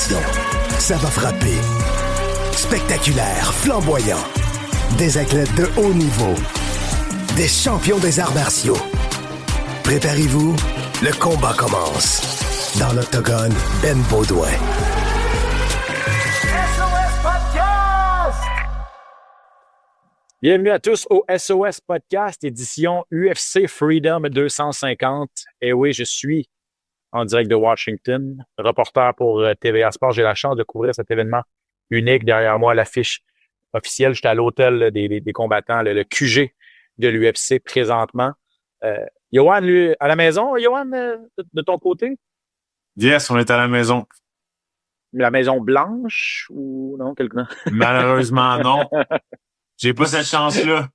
passion. Ça va frapper. Spectaculaire, flamboyant. Des athlètes de haut niveau. Des champions des arts martiaux. Préparez-vous, le combat commence. Dans l'octogone, Ben Baudouin. SOS Podcast! Bienvenue à tous au SOS Podcast, édition UFC Freedom 250. Et oui, je suis en direct de Washington, reporter pour TVA Sport. J'ai la chance de couvrir cet événement unique. Derrière moi, l'affiche officielle. J'étais à l'hôtel des combattants, le QG de l'UFC présentement. Yohan, lui, à la maison, Yohan, de ton côté? Yes, on est à la maison. La maison blanche ou non? Malheureusement, non. J'ai pas cette chance-là.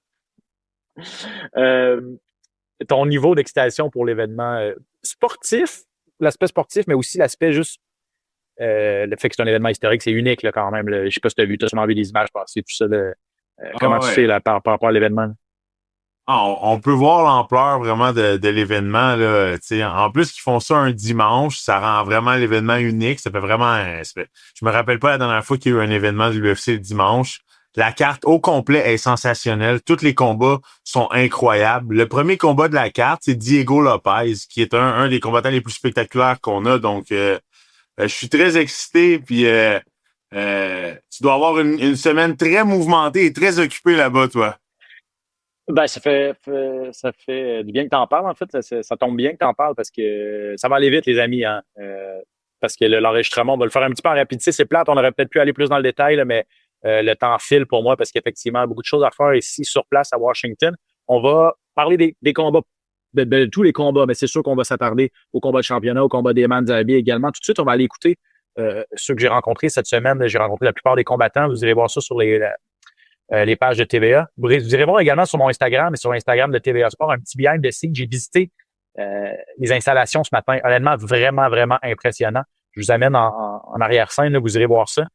Ton niveau d'excitation pour l'événement sportif, l'aspect sportif, mais aussi l'aspect juste le fait que c'est un événement historique, c'est unique là, quand même. Là. Je sais pas si tu as vu, tu as sûrement vu des images passer, tout ça. Comment tu fais là, par rapport à l'événement? Là? On peut voir l'ampleur vraiment de l'événement. Là, en plus qu'ils font ça un dimanche, ça rend vraiment l'événement unique. Ça fait vraiment. Je me rappelle pas la dernière fois qu'il y a eu un événement de l'UFC le dimanche. La carte au complet est sensationnelle. Tous les combats sont incroyables. Le premier combat de la carte, c'est Diego Lopez, qui est un des combattants les plus spectaculaires qu'on a. Donc, je suis très excité. Puis, tu dois avoir une semaine très mouvementée et très occupée là-bas, toi. Ben, ça fait du bien que tu en parles, en fait. Ça tombe bien que tu en parles parce que ça va aller vite, les amis. Hein? Parce que l'enregistrement, on va le faire un petit peu en rapidité. C'est plate, on aurait peut-être pu aller plus dans le détail, là, mais le temps file pour moi parce qu'effectivement, il y a beaucoup de choses à faire ici sur place à Washington. On va parler des combats, de tous les combats, mais c'est sûr qu'on va s'attarder au combat de championnat, au combat d'Eman Zahabi également. Tout de suite, on va aller écouter ceux que j'ai rencontrés cette semaine. J'ai rencontré la plupart des combattants. Vous irez voir ça sur les pages de TVA. Vous irez voir également sur mon Instagram et sur l'Instagram de TVA Sport un petit behind the scenes. J'ai visité les installations ce matin. Honnêtement, vraiment, vraiment impressionnant. Je vous amène en arrière-scène, là, vous irez voir ça.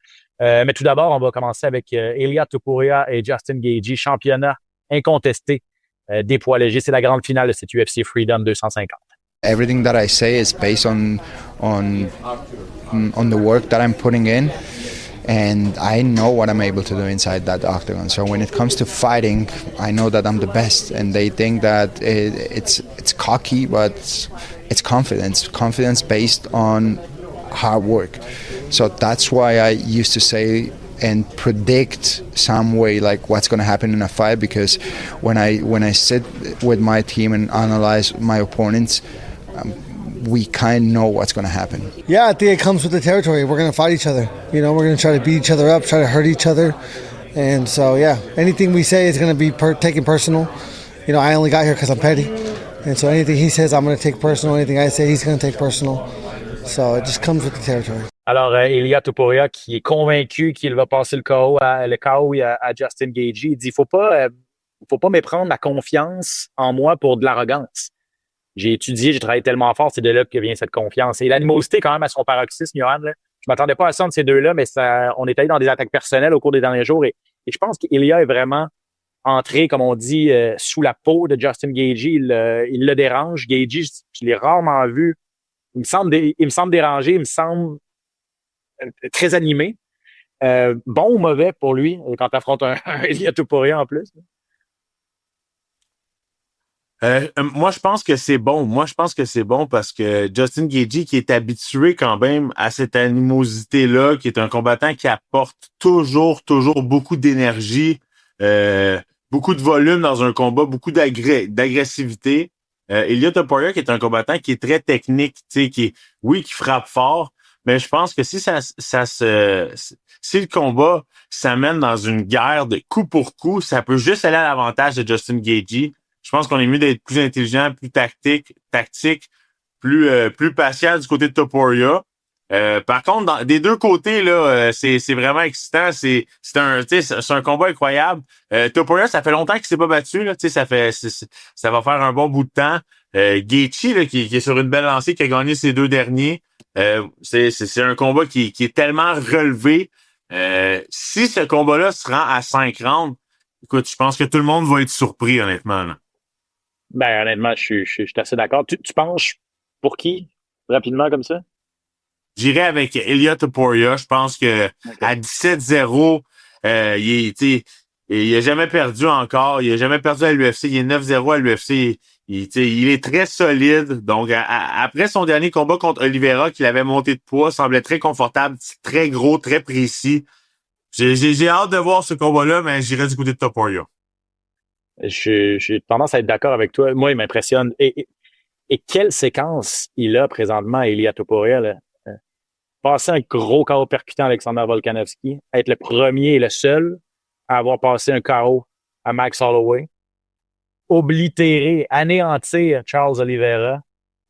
Mais tout d'abord, on va commencer avec Ilia Topuria et Justin Gaethje, championnat incontesté des poids légers. C'est la grande finale de cette UFC Freedom 250. Everything that I say is based on the work that I'm putting in. And I know what I'm able to do inside that octagon. So when it comes to fighting, I know that I'm the best. And they think that it's cocky, but it's confidence. Confidence based on hard work. So that's why I used to say and predict some way like what's going to happen in a fight, because when I sit with my team and analyze my opponents, we kind of know what's going to happen. Yeah, I think it comes with the territory. We're going to fight each other. You know, we're going to try to beat each other up, try to hurt each other. And so, yeah, anything we say is going to be taken personal. You know, I only got here because I'm petty. And so anything he says, I'm going to take personal. Anything I say, he's going to take personal. So it just comes with the territory. Alors, Ilia Topuria qui est convaincu qu'il va passer le KO à Justin Gaethje. Il dit, faut pas méprendre ma confiance en moi pour de l'arrogance. J'ai étudié, j'ai travaillé tellement fort, c'est de là que vient cette confiance. Et l'animosité quand même à son paroxysme, Yohan. Là. Je m'attendais pas à ça de ces deux-là, mais on est allé dans des attaques personnelles au cours des derniers jours. Et je pense qu'Ilia est vraiment entré, comme on dit, sous la peau de Justin Gaethje. Il le dérange. Gaethje, je l'ai rarement vu. Il me semble dérangé, il me semble très animé. Bon ou mauvais pour lui quand tu affrontes un Ilia Topuria en plus? Moi, je pense que c'est bon. Parce que Justin Gaethje, qui est habitué quand même à cette animosité-là, qui est un combattant qui apporte toujours beaucoup d'énergie, beaucoup de volume dans un combat, beaucoup d'agressivité. Ilia Topuria, qui est un combattant qui est très technique, tu sais, qui frappe fort. Mais je pense que si si le combat s'amène dans une guerre de coup pour coup, ça peut juste aller à l'avantage de Justin Gaethje. Je pense qu'on est mieux d'être plus intelligent, plus tactique, plus patient du côté de Topuria. Par contre, des deux côtés, là, c'est vraiment excitant. C'est un combat incroyable. Topuria, ça fait longtemps qu'il s'est pas battu, là. Ça va faire un bon bout de temps. Gaethje, là, qui est sur une belle lancée, qui a gagné ses deux derniers. C'est un combat qui est tellement relevé. Si ce combat-là se rend à 5 rounds, écoute, je pense que tout le monde va être surpris, honnêtement, là. Ben, honnêtement, je suis assez d'accord. Tu penches pour qui, rapidement, comme ça? J'irais avec Ilia Topuria. Je pense que à 17-0, il a jamais perdu encore. Il a jamais perdu à l'UFC. Il est 9-0 à l'UFC. Il est très solide. Donc, après son dernier combat contre Oliveira, qu'il avait monté de poids, semblait très confortable, très gros, très précis. J'ai hâte de voir ce combat-là, mais j'irais du côté de Topuria. J'ai tendance à être d'accord avec toi. Moi, il m'impressionne. Et quelle séquence il a présentement, Ilia Topuria, là. Passer un gros KO percutant à Alexander Volkanovski, être le premier et le seul à avoir passé un KO à Max Holloway, oblitérer, anéantir Charles Oliveira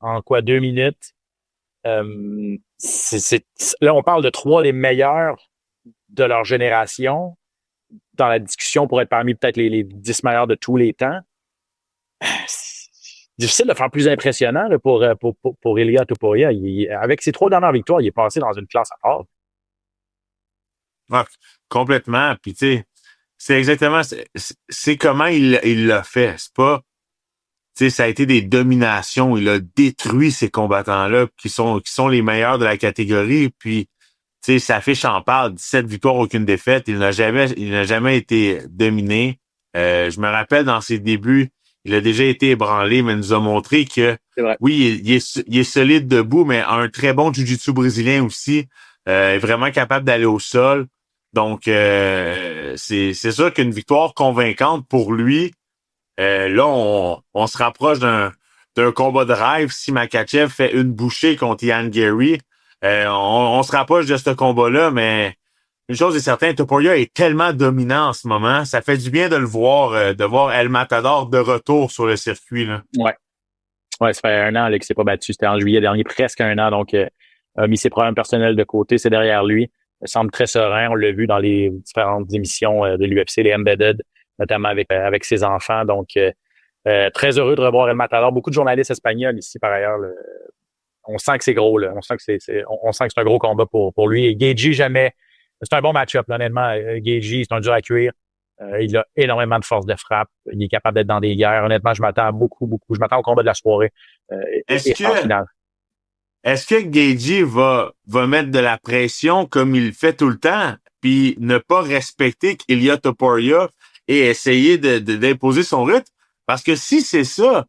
en 2 minutes. Là, on parle de 3 des meilleurs de leur génération dans la discussion pour être parmi peut-être les 10 meilleurs de tous les temps. C'est difficile de faire plus impressionnant là, pour Ilia Topuria. Avec ses 3 dernières victoires, il est passé dans une classe à part. Ouais, complètement. Puis tu sais, c'est exactement c'est comment il l'a fait. C'est pas, tu sais, ça a été des dominations. Il a détruit ces combattants-là qui sont les meilleurs de la catégorie. Puis tu sais, sa fiche en parle, 17 victoires, aucune défaite. Il n'a jamais été dominé. Je me rappelle dans ses débuts, il a déjà été ébranlé, mais il nous a montré que oui, il est solide debout, mais un très bon jiu-jitsu brésilien aussi. Est vraiment capable d'aller au sol. Donc, c'est sûr qu'une victoire convaincante pour lui. Là, on se rapproche d'un combat de rêve. Si Makhachev fait une bouchée contre Ian Gary, on se rapproche de ce combat-là, mais une chose est certaine, Topuria est tellement dominant en ce moment. Ça fait du bien de le voir, de voir El Matador de retour sur le circuit, là. Ouais, ça fait 1 an là, qu'il s'est pas battu. C'était en juillet dernier, presque 1 an. Donc, a mis ses problèmes personnels de côté. C'est derrière lui. Il semble très serein. On l'a vu dans les différentes émissions de l'UFC, les Embedded, notamment avec ses enfants. Donc, très heureux de revoir El Matador. Beaucoup de journalistes espagnols ici, par ailleurs. On sent que c'est gros, là. On sent que c'est un gros combat pour lui. Et Gaethje, jamais. C'est un bon match-up, là, honnêtement. Gaethje, c'est un dur à cuire. Il a énormément de force de frappe. Il est capable d'être dans des guerres. Honnêtement, je m'attends à beaucoup. Je m'attends au combat de la soirée. Est-ce que Gaethje va mettre de la pression comme il fait tout le temps, puis ne pas respecter Ilia Topuria et essayer d'imposer son rythme? Parce que si c'est ça,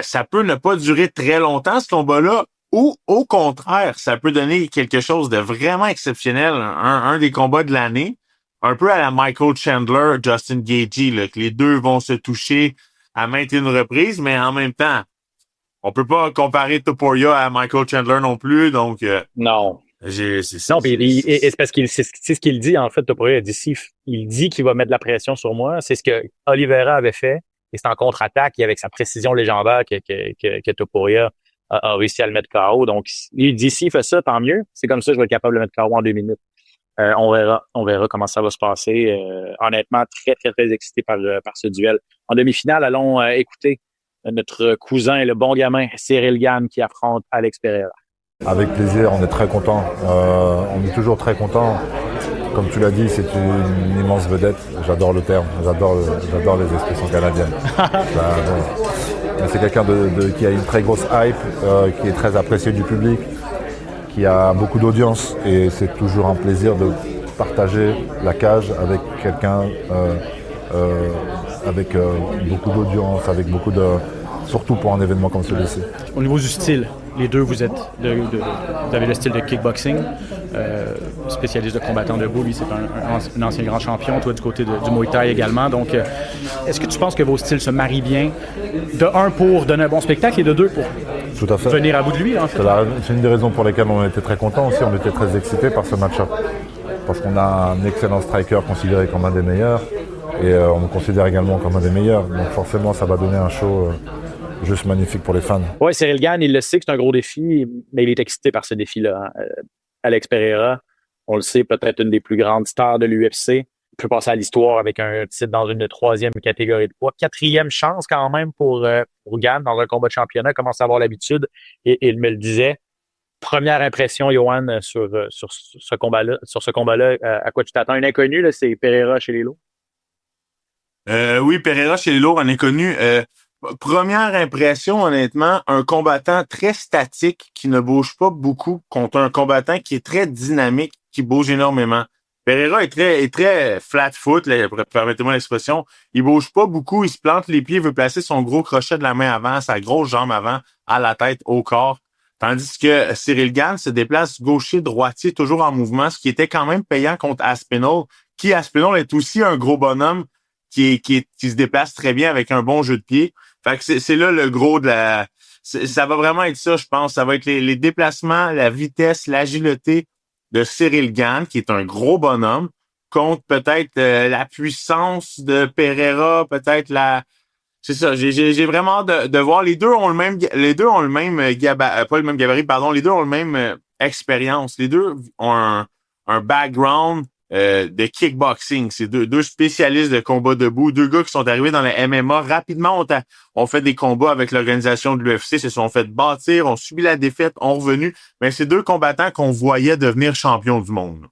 ça peut ne pas durer très longtemps, ce combat-là, ou au contraire, ça peut donner quelque chose de vraiment exceptionnel, un des combats de l'année, un peu à la Michael Chandler, Justin Gaethje, là, que les deux vont se toucher à maintes une reprises, mais en même temps, on peut pas comparer Topuria à Michael Chandler non plus, donc non. C'est parce qu'il c'est ce qu'il dit en fait. Topuria il dit qu'il va mettre de la pression sur moi. C'est ce que Oliveira avait fait, et c'est en contre-attaque et avec sa précision légendaire que Topuria a réussi à le mettre KO. Donc, il dit s'il fait ça, tant mieux. C'est comme ça que je vais être capable de le mettre KO en 2 minutes. On verra comment ça va se passer. Honnêtement, très, très, très excité par ce duel. En demi-finale, allons écouter notre cousin, le bon gamin, Cyril Gane, qui affronte Alex Pereira. Avec plaisir, on est très content. On est toujours très content. Comme tu l'as dit, c'est une immense vedette. J'adore le terme. J'adore les expressions canadiennes. C'est quelqu'un qui a une très grosse hype, qui est très apprécié du public, qui a beaucoup d'audience, et c'est toujours un plaisir de partager la cage avec quelqu'un avec beaucoup d'audience, avec beaucoup de... surtout pour un événement comme celui-ci. Au niveau du style, les deux, vous avez le style de kickboxing, spécialiste de combattant debout. Lui, c'est un ancien grand champion. Toi, du côté du Muay Thai également. Donc, est-ce que tu penses que vos styles se marient bien? De un, pour donner un bon spectacle, et de deux, pour tout à fait. Venir à bout de lui, en fait. C'est une des raisons pour lesquelles on était très contents aussi. On était très excités par ce match-up. Parce qu'on a un excellent striker considéré comme un des meilleurs. Et on me considère également comme un des meilleurs. Donc forcément, ça va donner un show juste magnifique pour les fans. Oui, Cyril Gane, il le sait que c'est un gros défi, mais il est excité par ce défi-là. Alex Pereira, on le sait, peut-être une des plus grandes stars de l'UFC. Il peut passer à l'histoire avec un titre dans une 3e catégorie de poids. 4e chance quand même pour Gane dans un combat de championnat. Commence à avoir l'habitude, et il me le disait. Première impression, Johan, sur ce combat-là, à quoi tu t'attends? Un inconnu, là, c'est Pereira chez les lourds. Oui, Pereira chez les lourds, un inconnu. Première impression, honnêtement, un combattant très statique qui ne bouge pas beaucoup contre un combattant qui est très dynamique, qui bouge énormément. Pereira est très flat-foot, permettez-moi l'expression. Il bouge pas beaucoup, il se plante les pieds, veut placer son gros crochet de la main avant, sa grosse jambe avant, à la tête, au corps. Tandis que Cyril Gane se déplace gaucher-droitier, toujours en mouvement, ce qui était quand même payant contre Aspinall, qui Aspinall est aussi un gros bonhomme qui se déplace très bien avec un bon jeu de pied. Fait que c'est là le gros de la... Ça va vraiment être ça, je pense. Ça va être les déplacements, la vitesse, l'agilité de Cyril Gane, qui est un gros bonhomme, contre peut-être la puissance de Pereira, peut-être la... C'est ça, j'ai vraiment de voir. Les deux ont le même gabarit, pas le même gabarit, pardon, les deux ont le même expérience. Les deux ont un background de kickboxing. C'est deux spécialistes de combat debout, deux gars qui sont arrivés dans le MMA. Rapidement, on fait des combats avec l'organisation de l'UFC, se sont fait bâtir, ont subi la défaite, ont revenu. Mais c'est deux combattants qu'on voyait devenir champions du monde.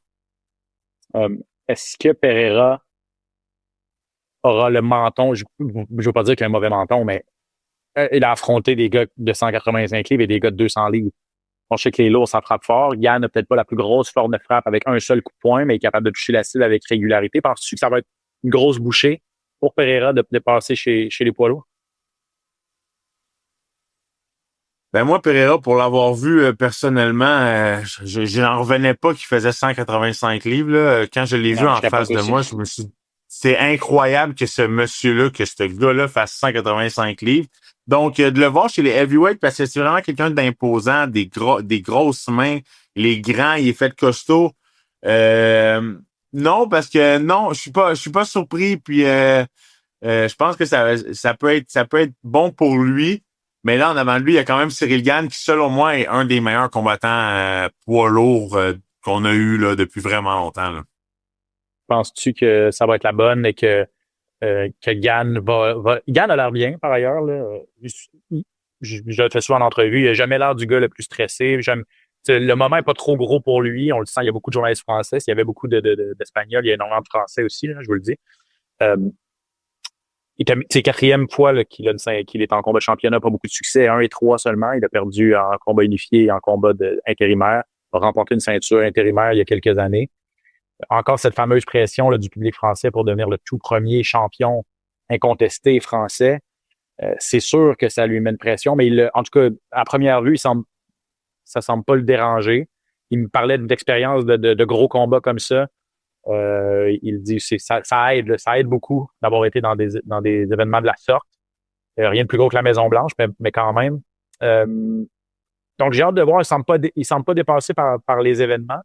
Est-ce que Pereira aura le menton, je veux pas dire qu'il a un mauvais menton, mais il a affronté des gars de 185 livres et des gars de 200 livres. On sait que les lourds, ça frappe fort. Yann n'a peut-être pas la plus grosse forme de frappe avec un seul coup de poing, mais il est capable de toucher la cible avec régularité. Penses-tu que ça va être une grosse bouchée pour Pereira de passer chez les poids lourds? Ben moi, Pereira, pour l'avoir vu personnellement, je n'en revenais pas qu'il faisait 185 livres. Là. Quand je l'ai vu en face de moi, je me suis dit, c'est incroyable que ce monsieur-là, que ce gars-là fasse 185 livres. Donc, de le voir chez les heavyweights, parce que c'est vraiment quelqu'un d'imposant, des grosses mains, les grands, il est fait costaud. Non, parce que non, je suis pas surpris. Puis je pense que ça peut être bon pour lui. Mais là, en avant de lui, il y a quand même Cyril Gane, qui, selon moi, est un des meilleurs combattants poids lourds qu'on a eu là, depuis vraiment longtemps. Là. Penses-tu que ça va être la bonne et que Gane va... Gane a l'air bien, par ailleurs. Là. Je le fais souvent en entrevue. Il n'a jamais l'air du gars le plus stressé. Le moment n'est pas trop gros pour lui. On le sent, il y a beaucoup de journalistes français. S'il y avait beaucoup d'Espagnols, il y a énormément de Français aussi, là, je vous le dis. C'est 4e fois là, qu'il est en combat de championnat, pas beaucoup de succès, 1 et 3 seulement. Il a perdu en combat unifié et en combat intérimaire. Il a remporté une ceinture intérimaire il y a quelques années. Encore cette fameuse pression là, du public français pour devenir le tout premier champion incontesté français. C'est sûr que ça lui met une pression, mais en tout cas, à première vue, ça semble pas le déranger. Il me parlait d'expérience de gros combats comme ça. Il dit ça aide beaucoup d'avoir été dans des événements de la sorte. Rien de plus gros que la Maison-Blanche, mais quand même. Donc j'ai hâte de voir, il semble pas dépassé par les événements.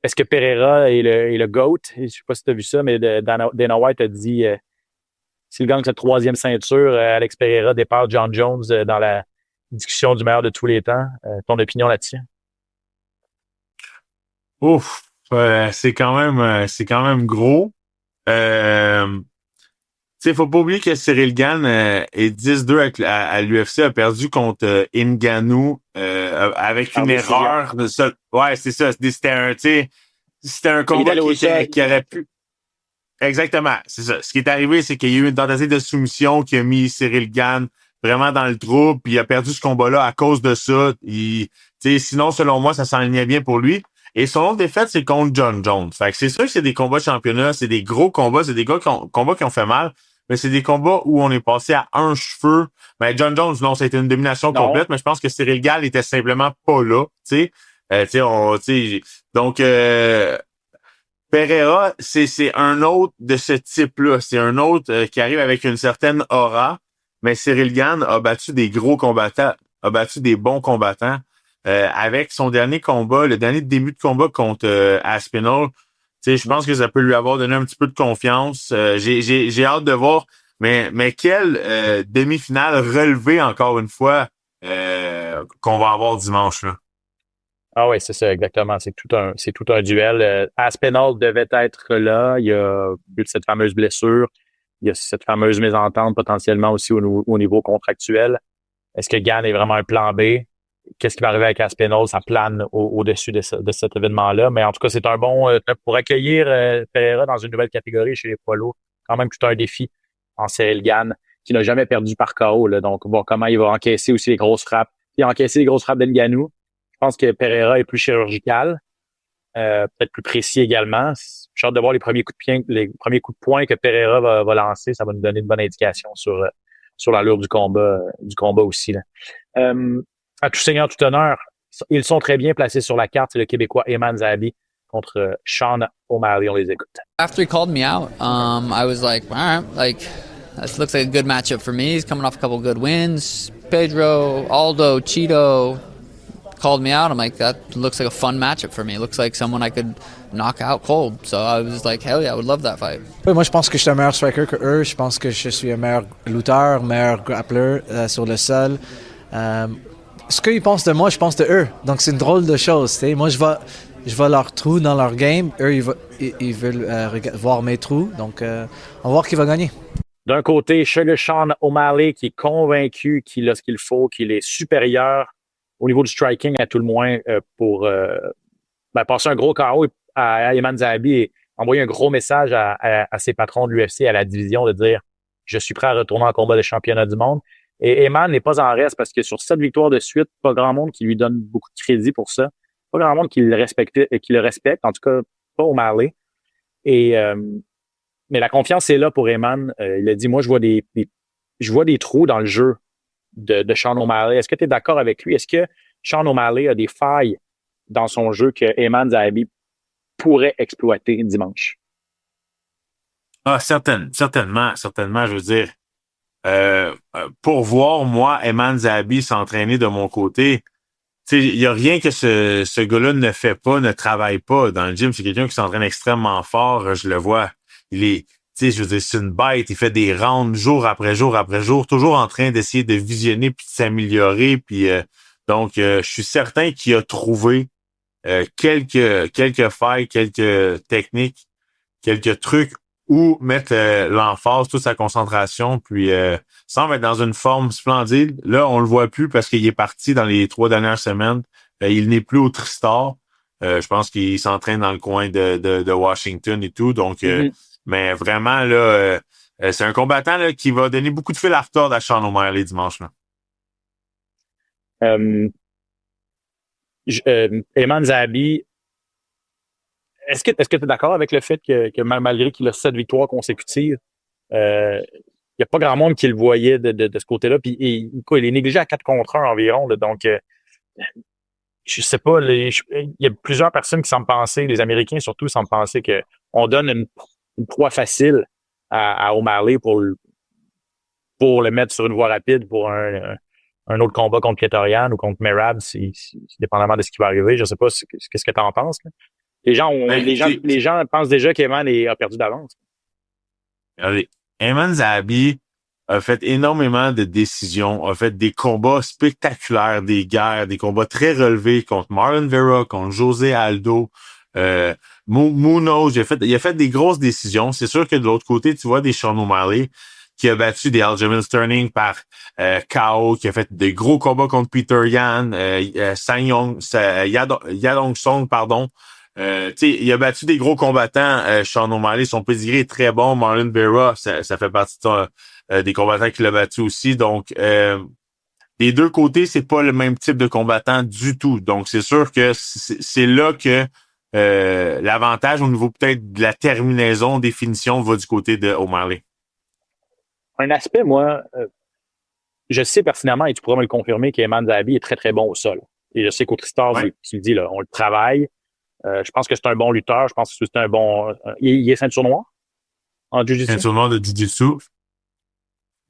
Est-ce que Pereira est le GOAT? Je sais pas si tu as vu ça, mais Dana White a dit s'il gagne cette 3e ceinture, Alex Pereira dépasse John Jones dans la discussion du meilleur de tous les temps. Ton opinion là-dessus? Ouf! C'est quand même gros. Tu sais, faut pas oublier que Cyril Gane est 10-2 à l'UFC, a perdu contre Ngannou avec une erreur. Ouais, c'est ça. C'était un combat qui aurait pu. Exactement, c'est ça. Ce qui est arrivé, c'est qu'il y a eu une tentative de soumission qui a mis Cyril Gane vraiment dans le trou, puis il a perdu ce combat-là à cause de ça. Sinon, selon moi, ça s'enlignait bien pour lui. Et son autre défaite, c'est contre John Jones. Fait que c'est sûr que c'est des combats de championnat, c'est des gros combats, c'est des combats qui ont fait mal, mais c'est des combats où on est passé à un cheveu. Ben, John Jones, non, ça a été une domination complète, mais je pense que Cyril Gane était simplement pas là, Donc, Pereira, c'est un autre de ce type-là. C'est un autre qui arrive avec une certaine aura, mais Cyril Gane a battu des gros combattants, a battu des bons combattants. Avec son dernier combat, le dernier début de combat contre Aspinall, je pense que ça peut lui avoir donné un petit peu de confiance. J'ai hâte de voir, mais quelle demi-finale relevée encore une fois qu'on va avoir dimanche là. Ah oui, c'est ça, exactement. C'est tout un duel. Aspinall devait être là. Il a eu cette fameuse blessure. Il y a cette fameuse mésentente potentiellement aussi au niveau contractuel. Est-ce que Gane est vraiment un plan B? Qu'est-ce qui va arriver avec Aspinall? Ça plane au-dessus de cet événement-là. Mais en tout cas, c'est un bon... pour accueillir Pereira dans une nouvelle catégorie chez les poids lourds, quand même tout un défi en Cyril Gane, qui n'a jamais perdu par KO. Là. Donc, voir comment il va encaisser aussi les grosses frappes. Il a encaissé les grosses frappes d'Ngannou. Je pense que Pereira est plus chirurgical, peut-être plus précis également. J'ai hâte de voir les premiers coups de poing que Pereira va lancer. Ça va nous donner une bonne indication sur l'allure du combat aussi. Là. À tout seigneur, tout honneur, ils sont très bien placés sur la carte. C'est le Québécois Eman Zahabi contre Sean O'Malley. On les écoute. After he called me out, I was like, all right, like, this looks like a good matchup for me. He's coming off a couple good wins. Pedro, Aldo, Cheeto called me out. I'm like, that looks like a fun matchup for me. It looks like someone I could knock out cold. So I was like, hell yeah, I would love that fight. Oui, moi, je pense que je suis un meilleur striker que eux. Je pense que je suis un meilleur lutteur, meilleur grappler sur le sol. Ce qu'ils pensent de moi, je pense de eux. Donc, c'est une drôle de chose. T'sais. Moi, je vois leurs trous dans leur game. Eux, ils veulent voir mes trous. Donc, on va voir qui va gagner. D'un côté, Sean O'Malley qui est convaincu qu'il a ce qu'il faut, qu'il est supérieur au niveau du striking à tout le moins pour passer un gros KO à Eman Zahabi et envoyer un gros message à ses patrons de l'UFC, à la division, de dire « Je suis prêt à retourner en combat de championnat du monde ». Et Eman n'est pas en reste parce que sur 7 victoires de suite, pas grand monde qui lui donne beaucoup de crédit pour ça. Pas grand monde qui le respecte, en tout cas pas O'Malley. Mais la confiance est là pour Eman. Il a dit, moi, je vois des trous dans le jeu de Sean O'Malley. Est-ce que tu es d'accord avec lui? Est-ce que Sean O'Malley a des failles dans son jeu que Eman Zahabi pourrait exploiter dimanche? Ah, certainement. Je veux dire, pour voir, moi, Eman Zahabi s'entraîner de mon côté, il n'y a rien que ce gars-là ne fait pas, ne travaille pas dans le gym. C'est quelqu'un qui s'entraîne extrêmement fort. Je le vois. Il est, je veux dire, c'est une bête. Il fait des rounds jour après jour après jour, toujours en train d'essayer de visionner puis de s'améliorer. Puis donc, je suis certain qu'il a trouvé quelques failles, quelques techniques, quelques trucs où mettre l'emphase, toute sa concentration, puis semble être dans une forme splendide. Là, on le voit plus parce qu'il est parti dans les 3 dernières semaines. Il n'est plus au Tristar. Je pense qu'il s'entraîne dans le coin de Washington et tout. Donc, mais vraiment, là, c'est un combattant là, qui va donner beaucoup de fil à retordre à Sean O'Malley dimanche. Là. Eman Zahabi, est-ce que tu es d'accord avec le fait que malgré qu'il a 7 victoires consécutives, il n'y a pas grand monde qui le voyait de ce côté-là, puis il est négligé à 4 contre 1 environ, là, donc je sais pas, il y a plusieurs personnes qui semblent penser, les Américains surtout semblent penser qu'on donne une proie facile à O'Malley pour le mettre sur une voie rapide pour un autre combat contre Ketorian ou contre Merab, dépendamment de ce qui va arriver. Je sais pas qu'est-ce que tu en penses. Là. Les gens pensent déjà qu'Eman a perdu d'avance. Regardez, Eman Zahabi a fait énormément de décisions, a fait des combats spectaculaires, des guerres, des combats très relevés contre Marlon Vera, contre José Aldo, Munoz. Il a fait des grosses décisions. C'est sûr que de l'autre côté, tu vois des Sean O'Malley qui a battu des Aljamain Sterling par KO, qui a fait des gros combats contre Peter Yan, Yadong Song, pardon. Il a battu des gros combattants, Sean O'Malley. Son pedigree est très bon. Marlon Vera, ça fait partie des combattants qu'il a battu aussi. Donc, des deux côtés, c'est pas le même type de combattant du tout. Donc, c'est sûr que c'est là que l'avantage au niveau peut-être de la terminaison, des finitions, va du côté de O'Malley. Un aspect, moi, je sais pertinemment, et tu pourras me le confirmer, qu'Eman Zahabi est très, très bon au sol. Et je sais qu'au Tristar, tu le dis, là, on le travaille. Je pense que c'est un bon lutteur. Je pense que c'est un bon... Il est ceinture noire en Jiu-Jitsu. Ceinture noire de Jiu-Jitsu.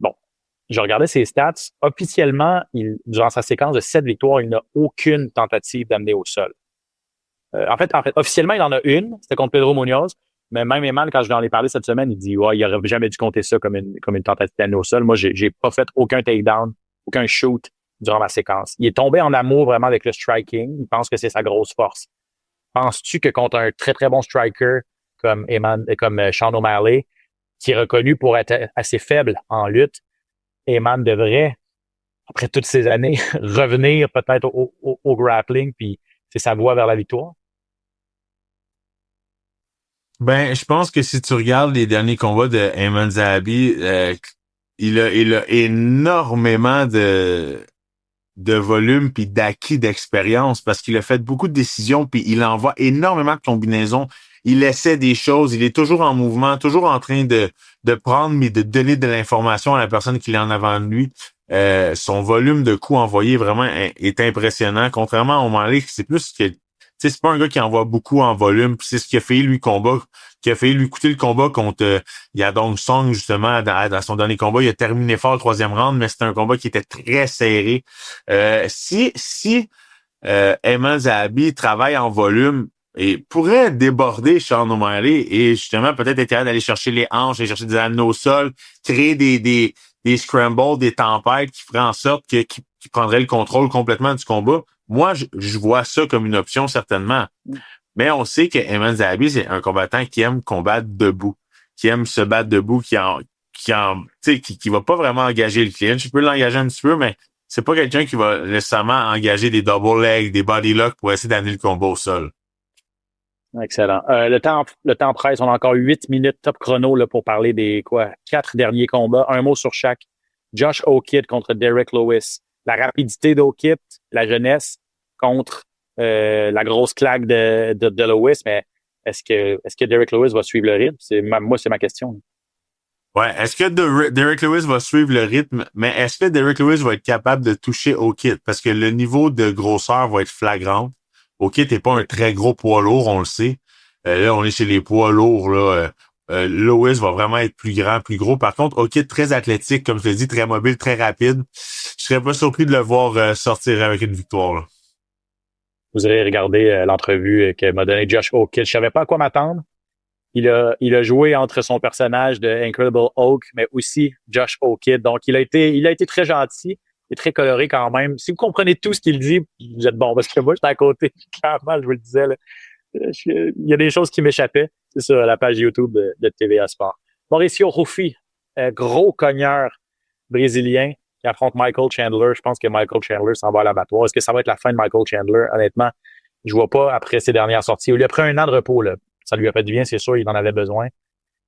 Bon. Je regardais ses stats. Officiellement, durant sa séquence de 7 victoires, il n'a aucune tentative d'amener au sol. En fait, officiellement, il en a une. C'était contre Pedro Munoz. Mais même Eman, quand je lui en ai parlé cette semaine, il dit ouais, il aurait jamais dû compter ça comme une tentative d'amener au sol. Moi, j'ai pas fait aucun takedown, aucun shoot durant ma séquence. Il est tombé en amour vraiment avec le striking. Il pense que c'est sa grosse force. Penses-tu que contre un très, très bon striker comme Sean O'Malley, qui est reconnu pour être assez faible en lutte, Eman devrait, après toutes ces années, revenir peut-être au grappling, puis c'est sa voie vers la victoire? Ben, je pense que si tu regardes les derniers combats de Ayman Zahabi, il a énormément de volume puis d'acquis d'expérience parce qu'il a fait beaucoup de décisions puis il envoie énormément de combinaisons. Il essaie des choses, il est toujours en mouvement, toujours en train de prendre mais de donner de l'information à la personne qui est en avant de lui. Son volume de coups envoyés vraiment est impressionnant. Contrairement à O'Malley, c'est plus que c'est pas un gars qui envoie beaucoup en volume. C'est ce qui a fait lui coûter le combat contre Yadong Song, justement, dans son dernier combat. Il a terminé fort le 3e round, mais c'était un combat qui était très serré. Si Ayman Zahabi travaille en volume et pourrait déborder Sean O'Malley et justement peut-être être capable d'aller chercher les hanches, aller chercher des anneaux au sol, créer des scrambles, des tempêtes qui feraient en sorte qu'il prendrait le contrôle complètement du combat. Moi, je vois ça comme une option, certainement. Mais on sait que Ayman Zahabi, c'est un combattant qui aime combattre debout, qui aime se battre debout, qui va pas vraiment engager le clinch. Je peux l'engager un petit peu, mais c'est pas quelqu'un qui va nécessairement engager des double legs, des body locks pour essayer d'amener le combat au sol. Excellent. Le temps presse. On a encore 8 minutes top chrono là, pour parler des 4 derniers combats. Un mot sur chaque. Josh O'Kidd contre Derek Lewis. La rapidité d'O'Kidd, la jeunesse, contre la grosse claque de Lewis. Mais est-ce que Derek Lewis va suivre le rythme? C'est ma question. Ouais, est-ce que Derek Lewis va suivre le rythme? Mais est-ce que Derek Lewis va être capable de toucher O'Kidd? Parce que le niveau de grosseur va être flagrant. O'Kidd n'est pas un très gros poids lourd, on le sait. Là, on est chez les poids lourds. Là, Lewis va vraiment être plus grand, plus gros. Par contre, O'Kidd très athlétique, comme je l'ai dit, très mobile, très rapide. Je serais pas surpris de le voir sortir avec une victoire. Là. Vous irez regarder l'entrevue que m'a donné Josh O'Kidd. Je savais pas à quoi m'attendre. Il a joué entre son personnage de Incredible Hulk, mais aussi Josh O'Kidd. Donc, il a été très gentil et très coloré quand même. Si vous comprenez tout ce qu'il dit, vous êtes bon. Parce que moi, j'étais à côté. Clairement, je vous le disais. Là. Il y a des choses qui m'échappaient. C'est sur la page YouTube de TVA Sport. Mauricio Ruffi, gros cogneur brésilien qui affronte Michael Chandler. Je pense que Michael Chandler s'en va à l'abattoir. Est-ce que ça va être la fin de Michael Chandler? Honnêtement, je vois pas après ses dernières sorties. Il a pris un an de repos, là. Ça lui a fait du bien, c'est sûr, il en avait besoin.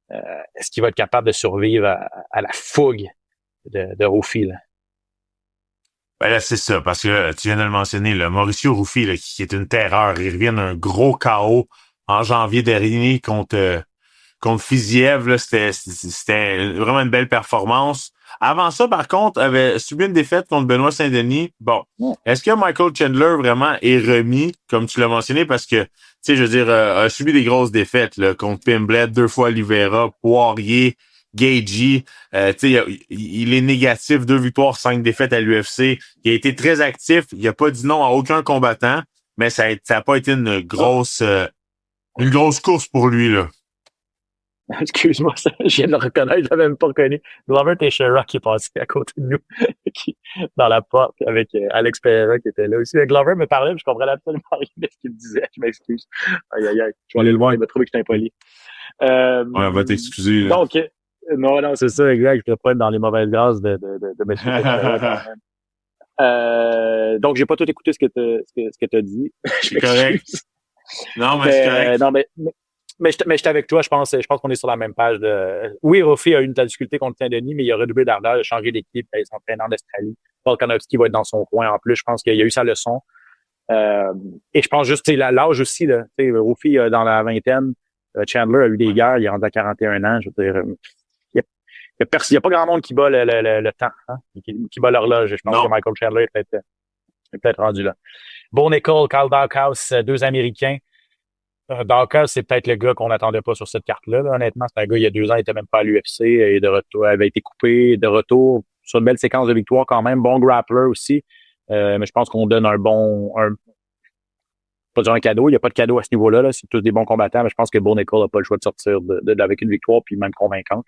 Est-ce qu'il va être capable de survivre à la fougue de Ruffi, là? Ben là, c'est ça, parce que tu viens de le mentionner, là, Mauricio Ruffi, là, qui est une terreur. Il revient d'un gros KO en janvier dernier contre Fiziev. Là, c'était vraiment une belle performance. Avant ça, par contre, avait subi une défaite contre Benoît Saint-Denis. Bon, est-ce que Michael Chandler vraiment est remis, comme tu l'as mentionné, parce que, tu sais, je veux dire, a subi des grosses défaites là, contre Pimblett, 2 fois Oliveira, Poirier, Gagey. Tu sais, il est négatif, 2 victoires, 5 défaites à l'UFC. Il a été très actif. Il a pas dit non à aucun combattant, mais ça a pas été une grosse course pour lui, là. Excuse-moi, je viens de le reconnaître, je l'avais même pas reconnu. Glover Teixeira qui est passé à côté de nous, dans la porte avec Alex Pereira qui était là aussi. Glover me parlait, mais je comprenais absolument rien de ce qu'il me disait. Je m'excuse. Aïe, aïe, aïe. Je vais aller le voir, il m'a trouvé que j'étais impoli. Ouais, on va t'excuser. Là. Donc, non, c'est ça, exact. Je ne peux pas être dans les mauvaises grâces de m'excuser quand même. Donc, j'ai pas tout écouté ce que t'as dit. C'est correct. Non, mais c'est correct. Non, mais j'étais avec toi, je pense qu'on est sur la même page. Oui, Ruffi a eu une telle difficulté contre Saint-Denis, mais il a redoublé d'ardeur, il a changé d'équipe, il s'entraîne en Australie. Paul Konopski va être dans son coin en plus. Je pense qu'il a eu sa leçon. Et je pense juste, l'âge aussi, là. Ruffi, dans la vingtaine, Chandler a eu des guerres, il est rendu à 41 ans. Je veux dire, il y a pas grand monde qui bat le temps, hein, qui bat l'horloge. Je pense que Michael Chandler est peut-être rendu là. Bo Nickel, Carl Dawkins, 2 Américains. Dawkins, c'est peut-être le gars qu'on n'attendait pas sur cette carte-là. Là. Honnêtement, c'est un gars, il y a 2 ans, il était même pas à l'UFC et de retour, avait été coupé de retour sur une belle séquence de victoire quand même. Bon grappler aussi. Mais je pense qu'on donne pas dire un cadeau. Il n'y a pas de cadeau à ce niveau-là. Là. C'est tous des bons combattants, mais je pense que Bo Nickel n'a pas le choix de sortir avec une victoire, puis même convaincante.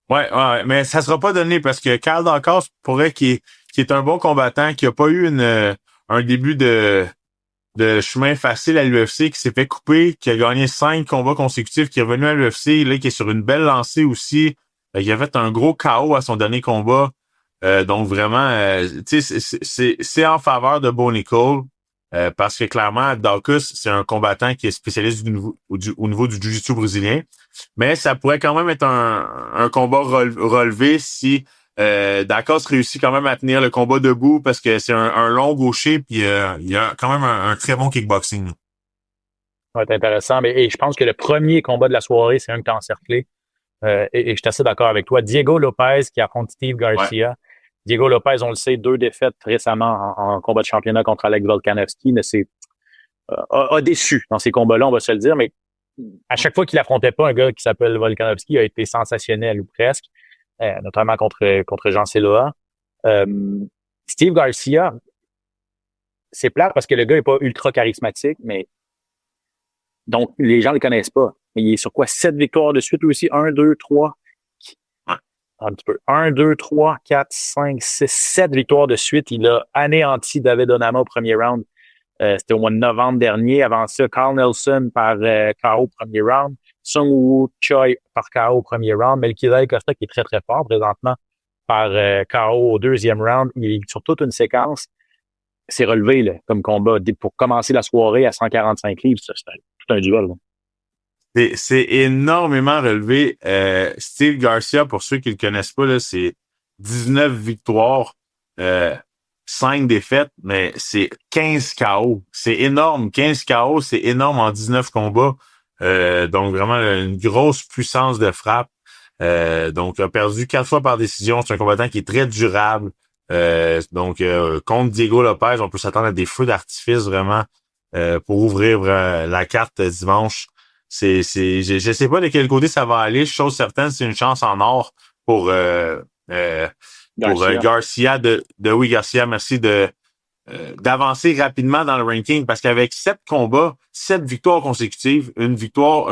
Ouais, mais ça sera pas donné parce que Carl Dawkins pourrait qui est un bon combattant, qui a pas eu un début de chemin facile à l'UFC, qui s'est fait couper, qui a gagné 5 combats consécutifs, qui est revenu à l'UFC, là, qui est sur une belle lancée aussi. Il a fait un gros KO à son dernier combat. Donc vraiment, tu sais, c'est en faveur de Bo Nickel. parce que clairement, Daukaus, c'est un combattant qui est spécialiste au niveau du jiu-jitsu brésilien. Mais ça pourrait quand même être un combat relevé si Daukaus réussit quand même à tenir le combat debout parce que c'est un long gaucher puis il y a quand même un très bon kickboxing. Ça va être intéressant. Mais je pense que le premier combat de la soirée, c'est un que tu as encerclé. Et je suis assez d'accord avec toi. Diego Lopez qui affronte Steve Garcia. Ouais. Diego Lopez, on le sait, 2 défaites récemment en combat de championnat contre Alex Volkanovski, mais a déçu dans ces combats-là, on va se le dire. Mais à chaque fois qu'il affrontait pas un gars qui s'appelle Volkanovski, a été sensationnel ou presque, notamment contre Jean Celoa. Steve Garcia, c'est plate parce que le gars est pas ultra charismatique, mais donc les gens le connaissent pas. Mais il est sur quoi? 7 victoires de suite, lui aussi. 1, 2, 3. Un petit peu. 1, 2, 3, 4, 5, 6, 7 victoires de suite. Il a anéanti David Onama au premier round. C'était au mois de novembre dernier. Avant ça, Carl Nelson par KO au premier round. Sung Woo Choi par KO au premier round. Melquizael Costa qui est très, très fort présentement par KO au deuxième round. Il est sur toute une séquence. C'est relevé là, comme combat. Pour commencer la soirée à 145 livres, c'est tout un duel. Là. C'est énormément relevé. Steve Garcia, pour ceux qui le connaissent pas, là, c'est 19 victoires, 5 défaites, mais c'est 15 KO. C'est énorme. 15 KO, c'est énorme en 19 combats. Donc, vraiment, une grosse puissance de frappe. Donc, il a perdu 4 fois par décision. C'est un combattant qui est très durable. Donc, contre Diego Lopez, on peut s'attendre à des feux d'artifice vraiment pour ouvrir la carte dimanche. Je sais pas de quel côté ça va aller. Chose certaine, c'est une chance en or pour Garcia Garcia, merci d'avancer rapidement dans le ranking parce qu'avec 7 combats, 7 victoires consécutives, une victoire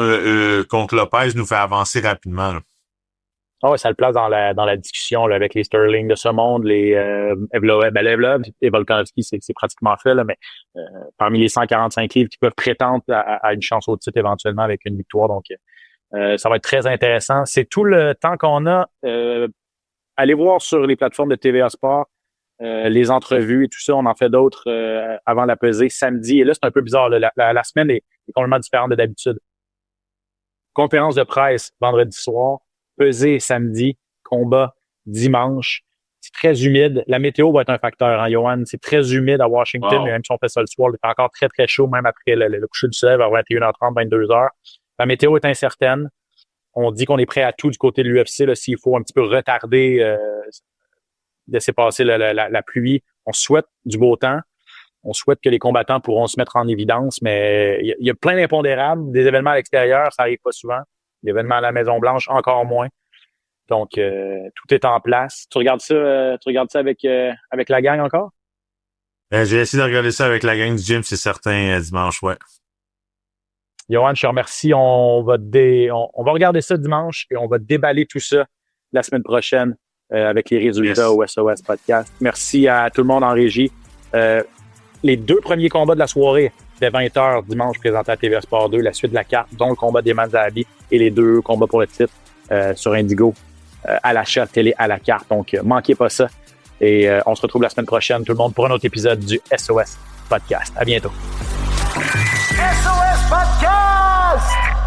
contre Lopez nous fait avancer rapidement. Là. Oh, ça le place dans la discussion là, avec les Sterling de ce monde, les Evlov et Volkanovski, c'est pratiquement fait, là, mais parmi les 145 livres qui peuvent prétendre à une chance au titre éventuellement avec une victoire. Donc, ça va être très intéressant. C'est tout le temps qu'on a. Allez voir sur les plateformes de TVA Sport les entrevues et tout ça. On en fait d'autres avant la pesée samedi. Et là, c'est un peu bizarre. Là, la semaine est complètement différente de d'habitude. Conférence de presse vendredi soir. Pesée samedi, combat dimanche. C'est très humide. La météo va être un facteur, hein, Johan. C'est très humide à Washington, mais même si on fait ça le soir, il est encore très, très chaud, même après le coucher du soleil vers 21h30, 22h. La météo est incertaine. On dit qu'on est prêt à tout du côté de l'UFC, là, s'il faut un petit peu retarder, laisser passer la pluie. On souhaite du beau temps. On souhaite que les combattants pourront se mettre en évidence, mais il y a plein d'impondérables. Des événements à l'extérieur, ça arrive pas souvent. L'événement à la Maison-Blanche, encore moins. Donc, tout est en place. Tu regardes ça avec la gang encore? J'ai essayé de regarder ça avec la gang du gym, c'est certain, dimanche, ouais. Johan, je te remercie. On va regarder ça dimanche et on va déballer tout ça la semaine prochaine avec les résultats au SOS Podcast. Merci à tout le monde en régie. Les 2 premiers combats de la soirée, dès 20h dimanche, présenté à TVA Sport 2, la suite de la carte, dont le combat d'Eman Zahabi et les 2 combats pour le titre sur Indigo à l'achat télé à la carte. Donc, manquez pas ça. Et on se retrouve la semaine prochaine, tout le monde, pour un autre épisode du SOS Podcast. À bientôt. SOS Podcast!